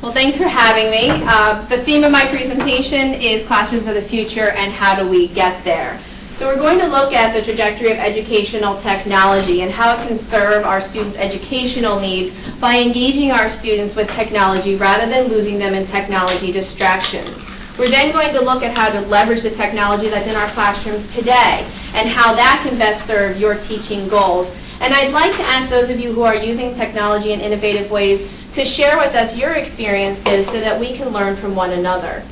Well, thanks for having me. The theme of my presentation is Classrooms of the Future and how do we get there. So we're going to look at the trajectory of educational technology and how it can serve our students' educational needs by engaging our students with technology rather than losing them in technology distractions. We're then going to look at how to leverage the technology that's in our classrooms today and how that can best serve your teaching goals. And I'd like to ask those of you who are using technology in innovative ways to share with us your experiences so that we can learn from one another.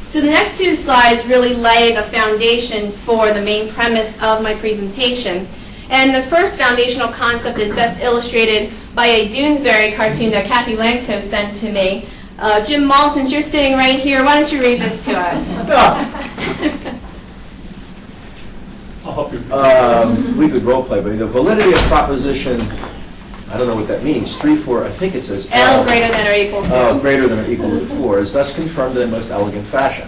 So the next two slides really lay the foundation for the main premise of my presentation. And the first foundational concept is best illustrated by a Doonesbury cartoon that Kathy Langto sent to me. Jim Mull, since you're sitting right here, why don't you read this to us? I'll help you. We could role play, but the validity of proposition, I don't know what that means. 3, 4, I think it says L greater than or equal to. Greater than or equal to 4 is thus confirmed in the most elegant fashion.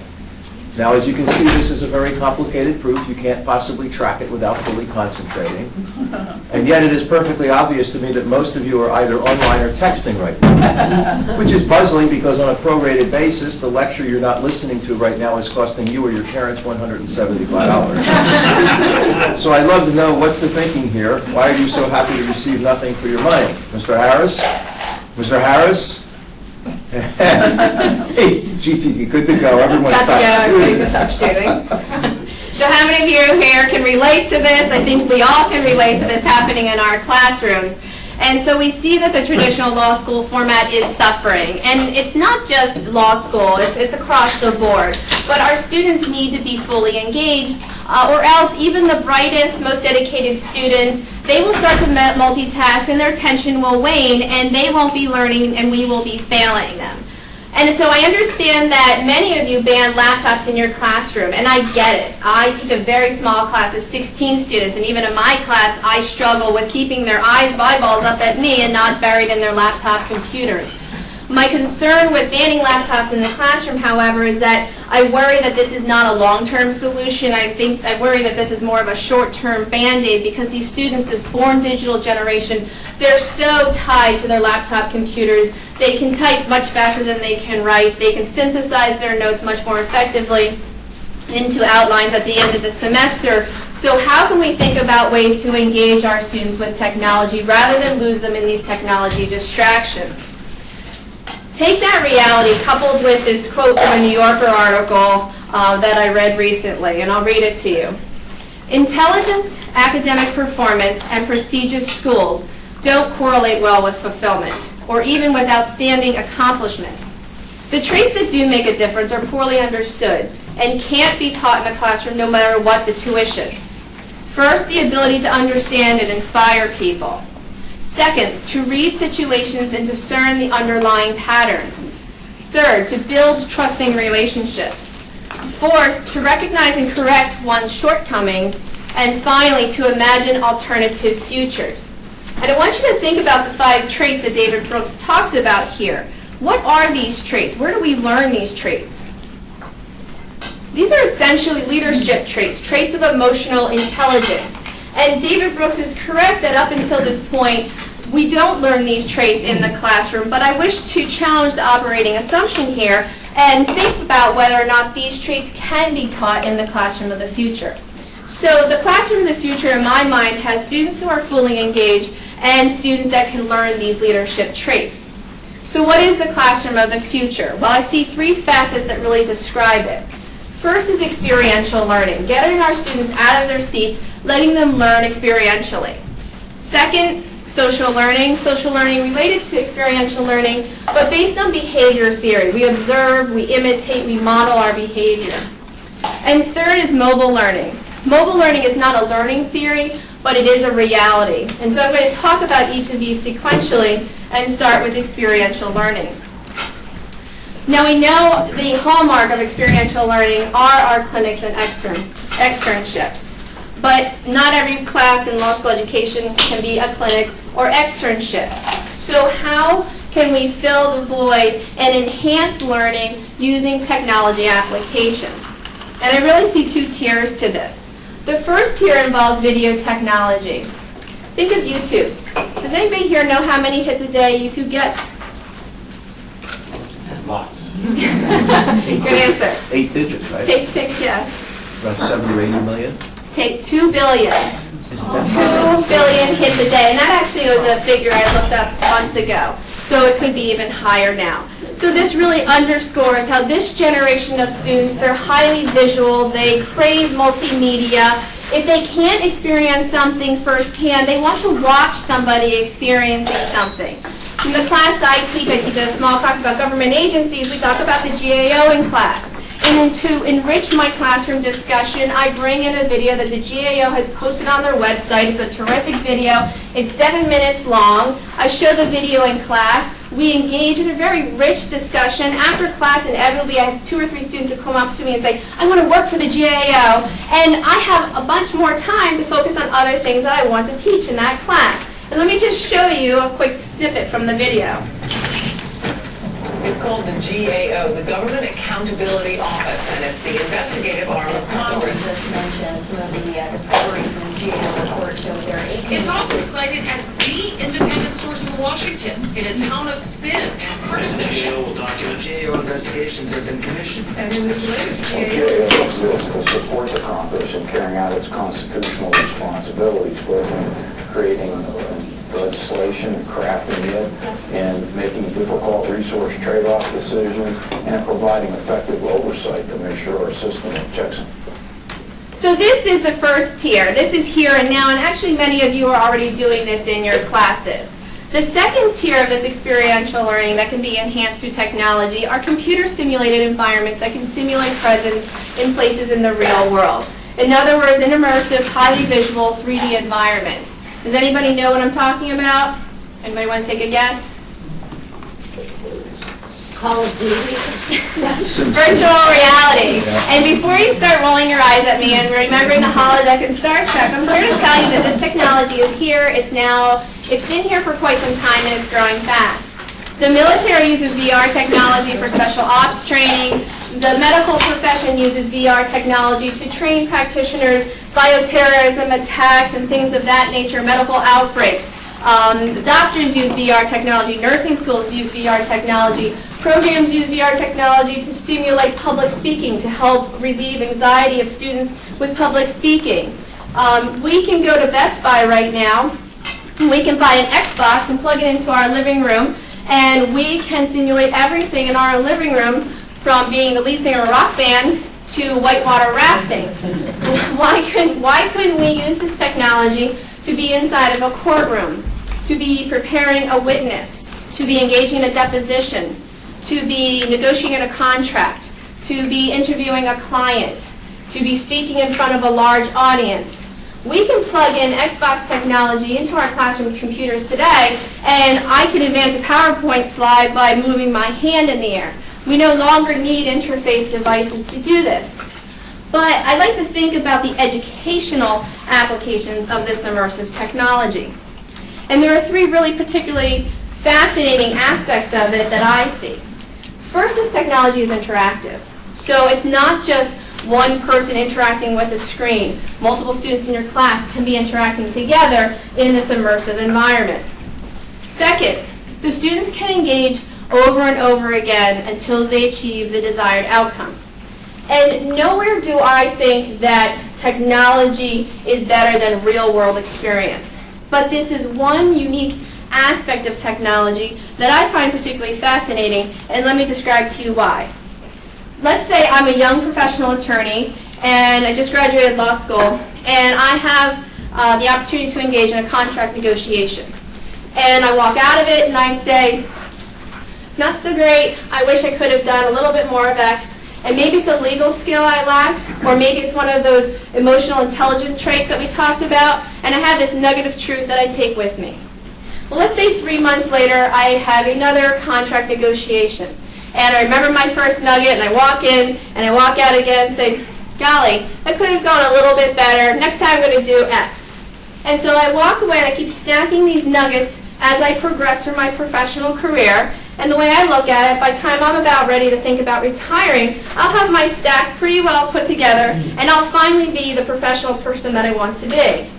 Now, as you can see, this is a very complicated proof. You can't possibly track it without fully concentrating. And yet it is perfectly obvious to me that most of you are either online or texting right now, which is puzzling because on a prorated basis, the lecture you're not listening to right now is costing you or your parents $175. So I'd love to know what's the thinking here. Why are you so happy to receive nothing for your money? Mr. Harris? Mr. Harris? Hey, GTD, good to go. Everyone stop shooting. Everybody stop shooting. So how many of you here can relate to this? I think we all can relate to this happening in our classrooms. And so we see that the traditional law school format is suffering. And it's not just law school, it's across the board. But our students need to be fully engaged, or else even the brightest, most dedicated students, they will start to multitask and their attention will wane and they won't be learning and we will be failing them. And so I understand that many of you ban laptops in your classroom, and I get it. I teach a very small class of 16 students, and even in my class, I struggle with keeping their eyeballs up at me and not buried in their laptop computers. My concern with banning laptops in the classroom, however, is that I worry that this is not a long-term solution. I worry that this is more of a short-term Band-Aid because these students, this born digital generation, they're so tied to their laptop computers. They can type much faster than they can write. They can synthesize their notes much more effectively into outlines at the end of the semester. So how can we think about ways to engage our students with technology rather than lose them in these technology distractions? Take that reality coupled with this quote from a New Yorker article that I read recently, and I'll read it to you. Intelligence, academic performance, and prestigious schools don't correlate well with fulfillment, or even with outstanding accomplishment. The traits that do make a difference are poorly understood and can't be taught in a classroom no matter what the tuition. First, the ability to understand and inspire people. Second, to read situations and discern the underlying patterns. Third, to build trusting relationships. Fourth, to recognize and correct one's shortcomings. And finally, to imagine alternative futures. And I want you to think about the 5 traits that David Brooks talks about here. What are these traits? Where do we learn these traits? These are essentially leadership traits, traits of emotional intelligence. And David Brooks is correct that up until this point, we don't learn these traits in the classroom, but I wish to challenge the operating assumption here and think about whether or not these traits can be taught in the classroom of the future. So the classroom of the future, in my mind, has students who are fully engaged and students that can learn these leadership traits. So what is the classroom of the future? Well, I see 3 facets that really describe it. First is experiential learning, getting our students out of their seats, letting them learn experientially. Second, social learning related to experiential learning, but based on behavior theory. We observe, we imitate, we model our behavior. And third is mobile learning. Mobile learning is not a learning theory, but it is a reality. And so I'm going to talk about each of these sequentially and start with experiential learning. Now we know the hallmark of experiential learning are our clinics and externships. But not every class in law school education can be a clinic or externship. So how can we fill the void and enhance learning using technology applications? And I really see 2 tiers to this. The first tier involves video technology. Think of YouTube. Does anybody here know how many hits a day YouTube gets? Lots. Good answer. 8 digits, right? Take a guess. Around 70 or 80 million? Take 2 billion. Isn't that 2 billion hits a day, and that actually was a figure I looked up months ago. So it could be even higher now. So this really underscores how this generation of students, they're highly visual, they crave multimedia. If they can't experience something firsthand, they want to watch somebody experiencing something. In the class I teach a small class about government agencies. We talk about the GAO in class. And then to enrich my classroom discussion, I bring in a video that the GAO has posted on their website. It's a terrific video. It's 7 minutes long. I show the video in class. We engage in a very rich discussion. After class, inevitably, I have 2 or 3 students who come up to me and say, I want to work for the GAO. And I have a bunch more time to focus on other things that I want to teach in that class. And let me just show you a quick snippet from the video. It's called the GAO, the Government Accountability Office, and it's the investigative arm of Congress. Just mentioned some of the discoveries from the GAO report show there. It's often cited as the independent source in Washington in a town of spin and The partisanship. GAO will document GAO investigations have been commissioned. And in this latest The GAO GAO exists to support the Congress in carrying out its constitutional responsibilities, both in creating legislation and crafting it, and making difficult resource trade-off decisions, and providing effective oversight to make sure our system checks them. So this is the first tier. This is here and now, and actually many of you are already doing this in your classes. The second tier of this experiential learning that can be enhanced through technology are computer-simulated environments that can simulate presence in places in the real world. In other words, an immersive, highly visual 3D environments. Does anybody know what I'm talking about? Anybody want to take a guess? Call of Duty. Virtual reality. And before you start rolling your eyes at me and remembering the holodeck and Star Trek, I'm here to tell you that this technology is here. It's been here for quite some time and it's growing fast. The military uses VR technology for special ops training. The medical profession uses VR technology to train practitioners, bioterrorism attacks and things of that nature, medical outbreaks. Doctors use VR technology, nursing schools use VR technology, programs use VR technology to simulate public speaking to help relieve anxiety of students with public speaking. We can go to Best Buy right now, we can buy an Xbox and plug it into our living room, and we can simulate everything in our living room from being the lead singer of a rock band to whitewater rafting. Why couldn't we use this technology to be inside of a courtroom, to be preparing a witness, to be engaging in a deposition, to be negotiating a contract, to be interviewing a client, to be speaking in front of a large audience? We can plug in Xbox technology into our classroom computers today, and I can advance a PowerPoint slide by moving my hand in the air. We no longer need interface devices to do this. But I'd like to think about the educational applications of this immersive technology. And there are 3 really particularly fascinating aspects of it that I see. First, this technology is interactive. So it's not just one person interacting with a screen. Multiple students in your class can be interacting together in this immersive environment. Second, the students can engage over and over again until they achieve the desired outcome. And nowhere do I think that technology is better than real-world experience. But this is one unique aspect of technology that I find particularly fascinating, and let me describe to you why. Let's say I'm a young professional attorney, and I just graduated law school, and I have the opportunity to engage in a contract negotiation. And I walk out of it and I say, not so great, I wish I could have done a little bit more of X, and maybe it's a legal skill I lacked, or maybe it's one of those emotional intelligence traits that we talked about, and I have this nugget of truth that I take with me. Well, let's say 3 months later, I have another contract negotiation, and I remember my first nugget, and I walk in, and I walk out again and say, golly, I could have gone a little bit better, next time I'm going to do X. And so I walk away, and I keep stacking these nuggets as I progress through my professional career. And the way I look at it, by the time I'm about ready to think about retiring, I'll have my stack pretty well put together, and I'll finally be the professional person that I want to be.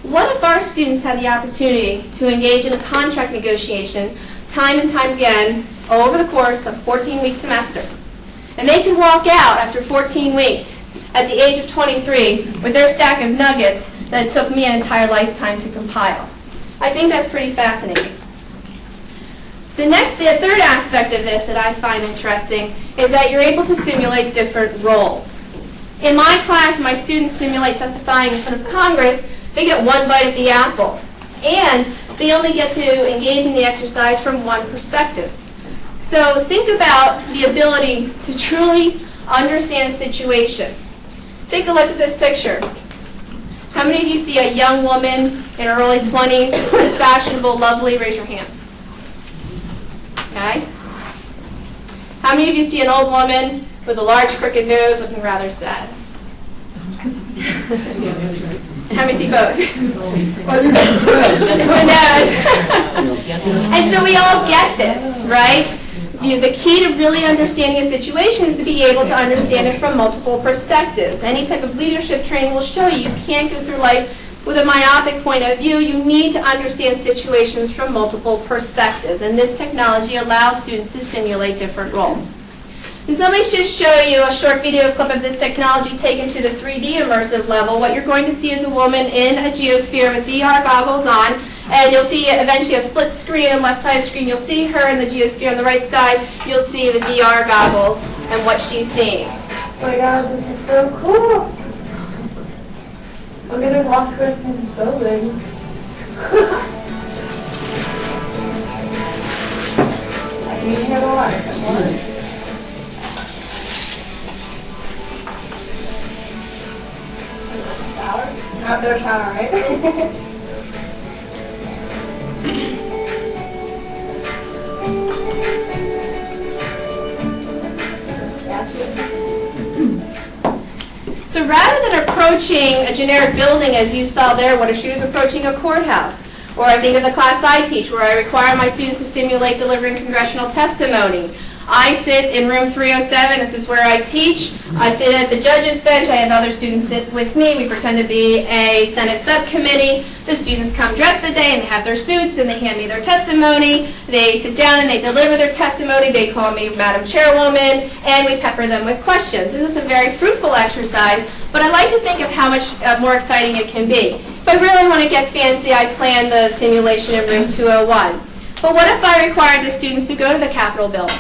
What if our students had the opportunity to engage in a contract negotiation time and time again over the course of a 14-week semester. And they can walk out after 14 weeks at the age of 23 with their stack of nuggets that it took me an entire lifetime to compile. I think that's pretty fascinating. The third aspect of this that I find interesting is that you're able to simulate different roles. In my class, my students simulate testifying in front of Congress. They get one bite at the apple, and they only get to engage in the exercise from one perspective. So think about the ability to truly understand a situation. Take a look at this picture. How many of you see a young woman in her early 20s, fashionable, lovely? Raise your hand. Okay. How many of you see an old woman with a large crooked nose looking rather sad? How many see both? Just the nose. And so we all get this, right? The key to really understanding a situation is to be able to understand it from multiple perspectives. Any type of leadership training will show you can't go through life with a myopic point of view. You need to understand situations from multiple perspectives, and this technology allows students to simulate different roles. And so let me just show you a short video clip of this technology taken to the 3D immersive level. What you're going to see is a woman in a geosphere with VR goggles on, and you'll see eventually a split screen on the left side of the screen. You'll see her in the geosphere on the right side. You'll see the VR goggles and what she's seeing. Oh my God, this is so cool. I'm gonna walk around this building. I can hear the water. Outdoor shower, right? So rather than approaching a generic building as you saw there, what if she was approaching a courthouse? Or I think of the class I teach where I require my students to simulate delivering congressional testimony. I sit in room 307, this is where I teach. I sit at the judge's bench, I have other students sit with me. We pretend to be a Senate subcommittee. The students come dressed the day and they have their suits and they hand me their testimony. They sit down and they deliver their testimony. They call me Madam Chairwoman, and we pepper them with questions. And it's a very fruitful exercise, but I like to think of how much more exciting it can be. If I really want to get fancy, I plan the simulation in room 201. But what if I required the students to go to the Capitol building?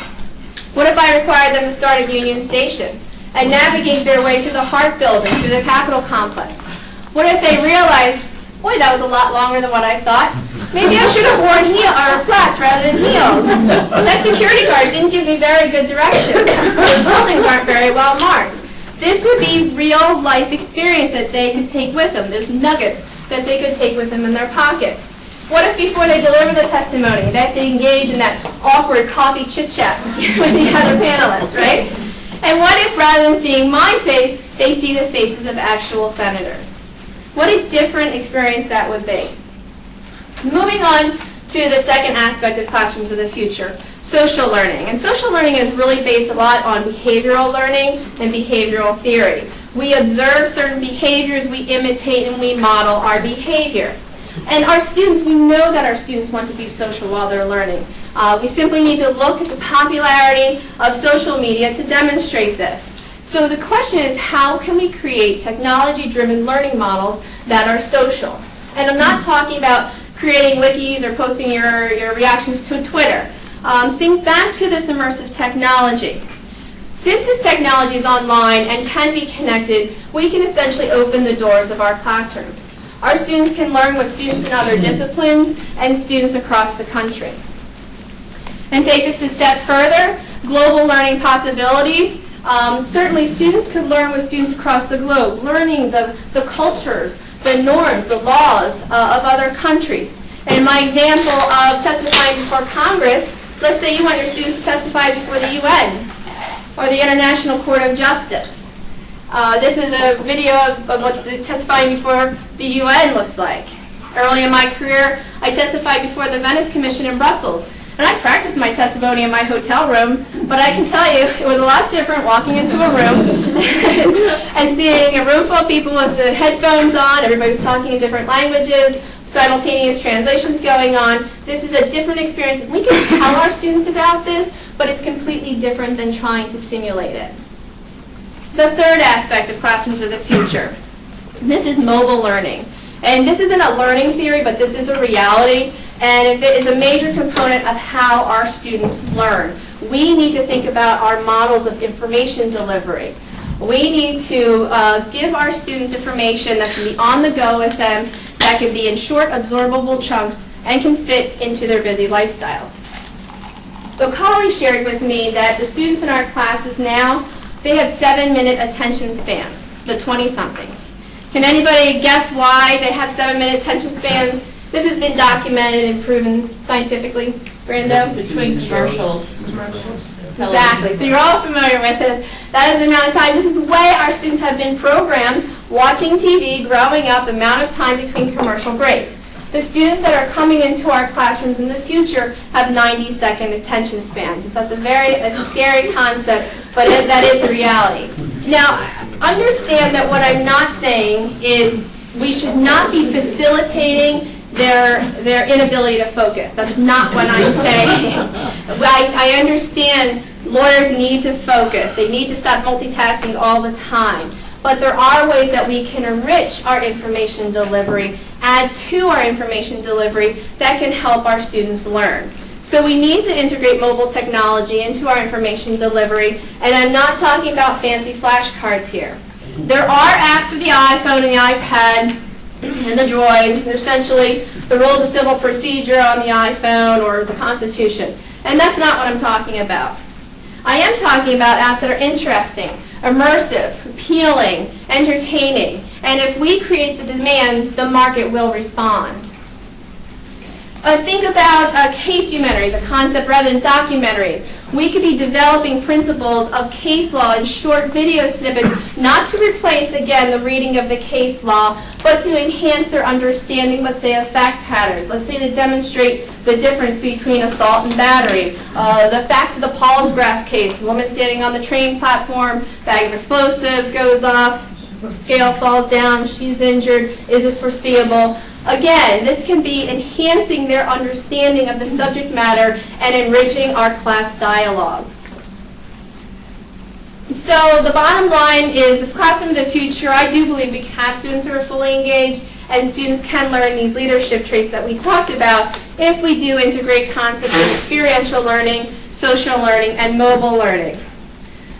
What if I required them to start at Union Station and navigate their way to the Hart building through the Capitol complex? What if they realized, boy, that was a lot longer than what I thought. Maybe I should have worn flats rather than heels. That security guard didn't give me very good directions. The buildings aren't very well marked. This would be real life experience that they could take with them. There's nuggets that they could take with them in their pocket. What if before they deliver the testimony, they have to engage in that awkward coffee chit-chat with the other panelists, right? And what if rather than seeing my face, they see the faces of actual senators? What a different experience that would be. So moving on to the second aspect of classrooms of the future, social learning. And social learning is really based a lot on behavioral learning and behavioral theory. We observe certain behaviors, we imitate, and we model our behavior. And our students, we know that our students want to be social while they're learning. We simply need to look at the popularity of social media to demonstrate this. So the question is, how can we create technology-driven learning models that are social? And I'm not talking about creating wikis or posting your reactions to Twitter. Think back to this immersive technology. Since this technology is online and can be connected, we can essentially open the doors of our classrooms. Our students can learn with students in other disciplines and students across the country. And take this a step further, global learning possibilities. Certainly students could learn with students across the globe, learning the cultures, the norms, the laws of other countries. And my example of testifying before Congress, let's say you want your students to testify before the UN or the International Court of Justice. This is a video of what the testifying before the UN looks like. Early in my career, I testified before the Venice Commission in Brussels. And I practiced my testimony in my hotel room, but I can tell you it was a lot different walking into a room and seeing a room full of people with the headphones on, everybody was talking in different languages, simultaneous translations going on. This is a different experience. We can tell our students about this, but it's completely different than trying to simulate it. The third aspect of classrooms of the future. This is mobile learning. And this isn't a learning theory, but this is a reality, and it is a major component of how our students learn. We need to think about our models of information delivery. We need to give our students information that can be on the go with them, that can be in short, absorbable chunks, and can fit into their busy lifestyles. A colleague shared with me that the students in our classes now, they have 7-minute attention spans, the 20-somethings. Can anybody guess why they have 7-minute attention spans? This has been documented and proven scientifically. Brando? Between commercials. Exactly. So you're all familiar with this. That is the amount of time. This is the way our students have been programmed watching TV, growing up, the amount of time between commercial breaks. The students that are coming into our classrooms in the future have 90-second attention spans. That's a scary concept, but that is the reality. Now, understand that what I'm not saying is we should not be facilitating their inability to focus. That's not what I'm saying. I understand lawyers need to focus. They need to stop multitasking all the time. But there are ways that we can enrich our information delivery, add to our information delivery that can help our students learn. So we need to integrate mobile technology into our information delivery, and I'm not talking about fancy flashcards here. There are apps for the iPhone and the iPad and the Droid. They're essentially the rules of civil procedure on the iPhone or the Constitution. And that's not what I'm talking about. I am talking about apps that are interesting, immersive, appealing, entertaining. And if we create the demand, the market will respond. Think about case documentaries, a concept rather than documentaries. We could be developing principles of case law in short video snippets, not to replace, again, the reading of the case law, but to enhance their understanding, let's say, of fact patterns. Let's say to demonstrate the difference between assault and battery. The facts of the Paul's graph case, woman standing on the train platform, bag of explosives goes off, scale falls down, she's injured, is this foreseeable? Again, this can be enhancing their understanding of the subject matter and enriching our class dialogue. So the bottom line is the classroom of the future, I do believe we can have students who are fully engaged and students can learn these leadership traits that we talked about if we do integrate concepts of experiential learning, social learning, and mobile learning.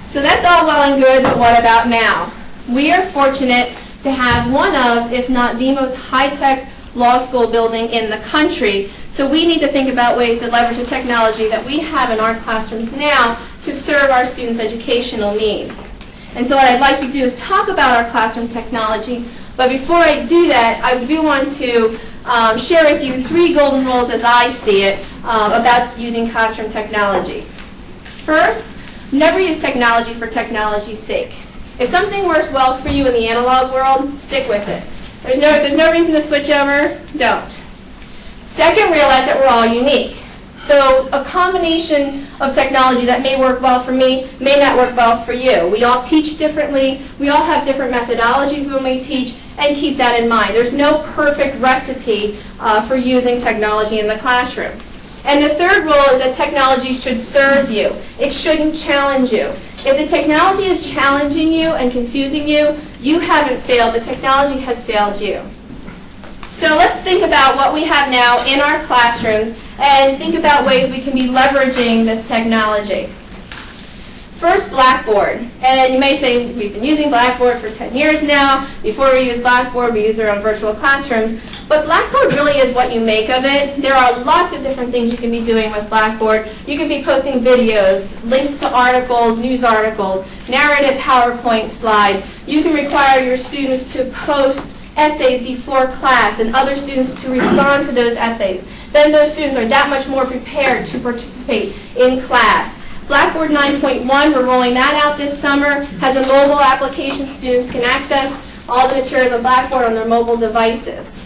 So that's all well and good, but what about now? We are fortunate to have one of, if not the most high-tech law school building in the country. So we need to think about ways to leverage the technology that we have in our classrooms now to serve our students' educational needs. And so what I'd like to do is talk about our classroom technology. But before I do that, I do want to share with you 3 golden rules as I see it about using classroom technology. First, never use technology for technology's sake. If something works well for you in the analog world, stick with it. If there's no reason to switch over, don't. Second, realize that we're all unique. So a combination of technology that may work well for me may not work well for you. We all teach differently. We all have different methodologies when we teach, and keep that in mind. There's no perfect recipe for using technology in the classroom. And the third rule is that technology should serve you. It shouldn't challenge you. If the technology is challenging you and confusing you, you haven't failed. The technology has failed you. So let's think about what we have now in our classrooms and think about ways we can be leveraging this technology. First, Blackboard. And you may say, we've been using Blackboard for 10 years now. Before we used Blackboard, we used our own virtual classrooms. But Blackboard really is what you make of it. There are lots of different things you can be doing with Blackboard. You can be posting videos, links to articles, news articles, narrative PowerPoint slides. You can require your students to post essays before class and other students to respond to those essays. Then those students are that much more prepared to participate in class. Blackboard 9.1, we're rolling that out this summer, has a mobile application. Students can access all the materials on Blackboard on their mobile devices.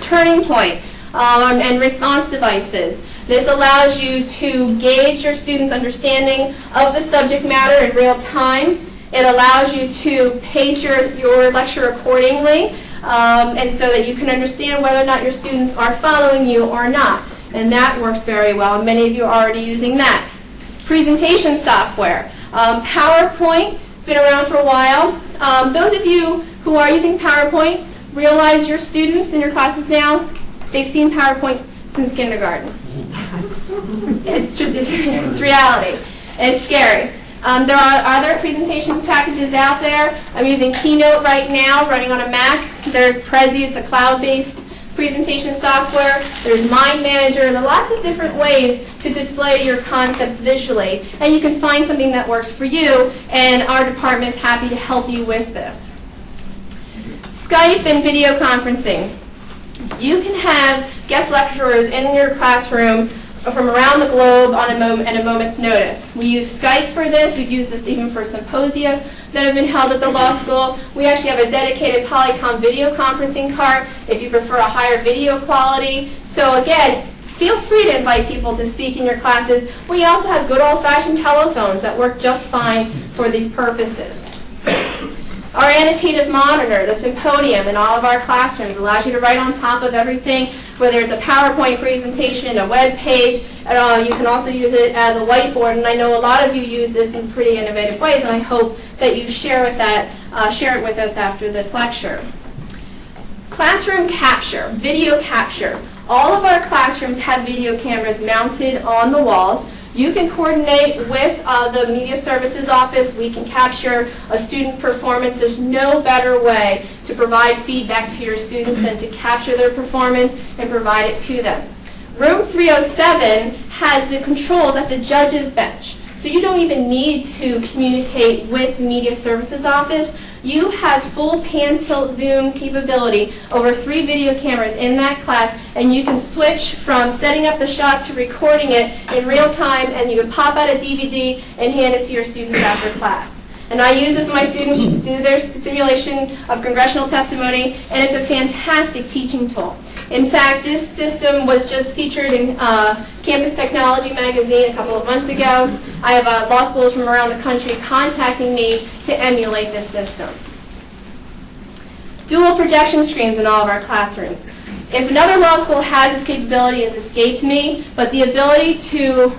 Turning Point and response devices. This allows you to gauge your students' understanding of the subject matter in real time. It allows you to pace your lecture accordingly. and so that you can understand whether or not your students are following you or not. And that works very well, and many of you are already using that. Presentation software. PowerPoint has been around for a while. Those of you who are using PowerPoint realize your students in your classes now, they've seen PowerPoint since kindergarten. It's reality. It's scary. There are other presentation packages out there. I'm using Keynote right now, running on a Mac. There's Prezi, it's a cloud-based presentation software. There's Mind Manager. There are lots of different ways to display your concepts visually. And you can find something that works for you, and our department is happy to help you with this. Skype and video conferencing. You can have guest lecturers in your classroom from around the globe on a moment's notice. We use Skype for this. We've used this even for symposia that have been held at the law school. We actually have a dedicated Polycom video conferencing cart if you prefer a higher video quality. So again, feel free to invite people to speak in your classes. We also have good old-fashioned telephones that work just fine for these purposes. Our annotative monitor, the Symposium, in all of our classrooms allows you to write on top of everything, whether it's a PowerPoint presentation, a web page. You can also use it as a whiteboard, and I know a lot of you use this in pretty innovative ways, and I hope that you share it with us after this lecture. Classroom capture, video capture. All of our classrooms have video cameras mounted on the walls. You can coordinate with the Media Services Office. We can capture a student performance. There's no better way to provide feedback to your students than to capture their performance and provide it to them. Room 307 has the controls at the judge's bench. So you don't even need to communicate with the Media Services Office. You have full pan, tilt, zoom capability over 3 video cameras in that class, and you can switch from setting up the shot to recording it in real time, and you can pop out a DVD and hand it to your students after class. And I use this when my students do their simulation of congressional testimony, and it's a fantastic teaching tool. In fact, this system was just featured in Campus Technology magazine a couple of months ago. I have law schools from around the country contacting me to emulate this system. Dual projection screens in all of our classrooms. If another law school has this capability, it's escaped me, but the ability to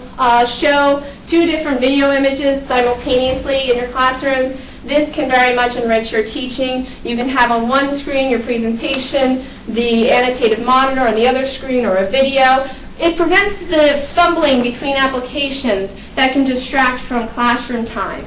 show 2 different video images simultaneously in your classrooms, this can very much enrich your teaching. You can have on one screen your presentation, the annotative monitor on the other screen, or a video. It prevents the fumbling between applications that can distract from classroom time.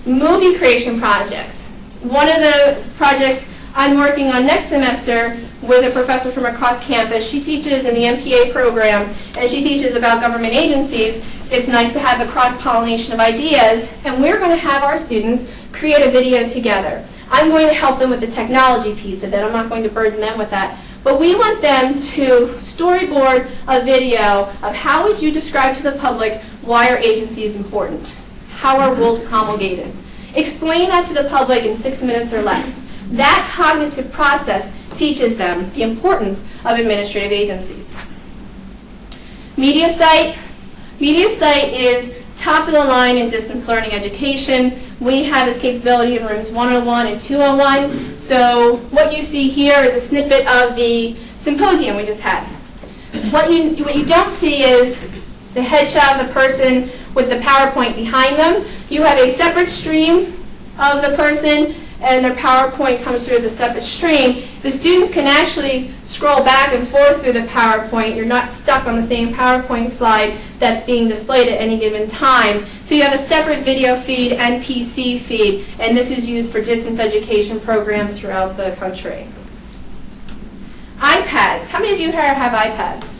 Movie creation projects. One of the projects I'm working on next semester with a professor from across campus. She teaches in the MPA program, and she teaches about government agencies. It's nice to have the cross-pollination of ideas, and we're going to have our students create a video together. I'm going to help them with the technology piece of it. I'm not going to burden them with that. But we want them to storyboard a video of how would you describe to the public why our agency is important, how are rules promulgated. Explain that to the public in 6 minutes or less. That cognitive process teaches them the importance of administrative agencies. MediaSite. MediaSite is top of the line in distance learning education. We have this capability in rooms 101 and 201. So what you see here is a snippet of the symposium we just had. What you don't see is the headshot of the person with the PowerPoint behind them. You have a separate stream of the person, and their PowerPoint comes through as a separate stream. The students can actually scroll back and forth through the PowerPoint. You're not stuck on the same PowerPoint slide that's being displayed at any given time. So you have a separate video feed and PC feed, and this is used for distance education programs throughout the country. iPads. How many of you here have iPads?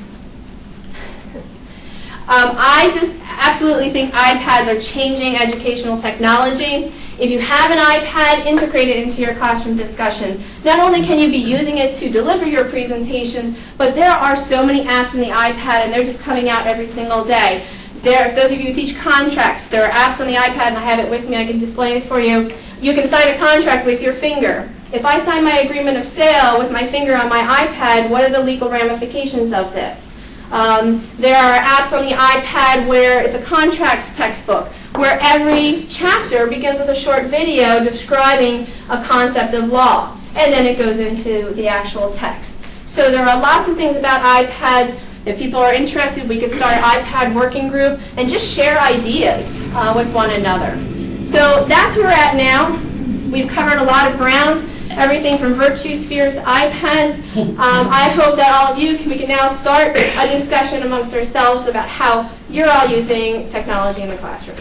I just absolutely think iPads are changing educational technology. If you have an iPad, integrate it into your classroom discussions. Not only can you be using it to deliver your presentations, but there are so many apps in the iPad, and they're just coming out every single day. If those of you who teach contracts, there are apps on the iPad, and I have it with me. I can display it for you. You can sign a contract with your finger. If I sign my agreement of sale with my finger on my iPad, what are the legal ramifications of this? There are apps on the iPad where it's a contracts textbook, where every chapter begins with a short video describing a concept of law, and then it goes into the actual text. So there are lots of things about iPads. If people are interested, we could start an iPad working group and just share ideas with one another. So that's where we're at now. We've covered a lot of ground, everything from virtue spheres to iPads. I hope that all of you, we can now start a discussion amongst ourselves about how you're all using technology in the classroom.